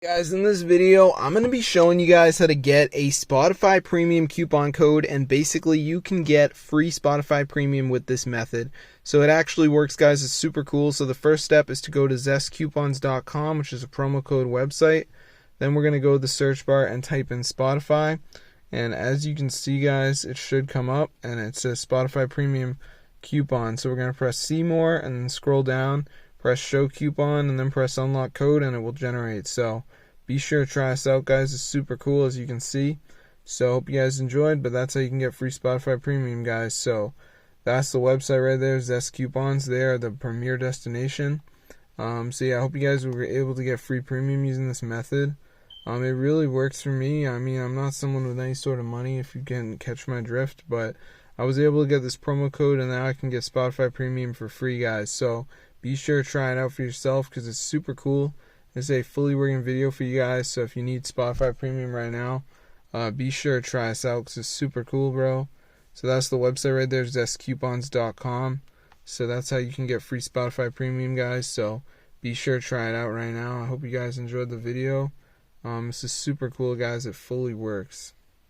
Guys, in this video, I'm going to be showing you guys how to get a Spotify Premium coupon code, and basically you can get free Spotify Premium with this method. So it actually works, guys. It's super cool. So the first step is to go to zestcoupons.com, which is a promo code website. Then we're going to go to the search bar and type in Spotify. And as you can see, guys, it should come up and it says Spotify Premium coupon. So we're going to press see more and then scroll down. Press show coupon and then press unlock code and it will generate. So be sure to try us out, guys. It's super cool, as you can see. So hope you guys enjoyed, but that's how you can get free Spotify Premium, guys. So that's the website right there, Zest Coupons. They are the premier destination. So yeah, I hope you guys were able to get free premium using this method. It really works for me. I mean, I'm not someone with any sort of money, if you can catch my drift, but I was able to get this promo code and now I can get Spotify Premium for free, guys. So be sure to try it out for yourself because it's super cool. It's a fully working video for you guys, so if you need Spotify Premium right now, be sure to try us out because it's super cool, bro. So that's the website right there, zestcoupons.com. So that's how you can get free Spotify Premium, guys. So be sure to try it out right now. I hope you guys enjoyed the video. This is super cool, guys. It fully works.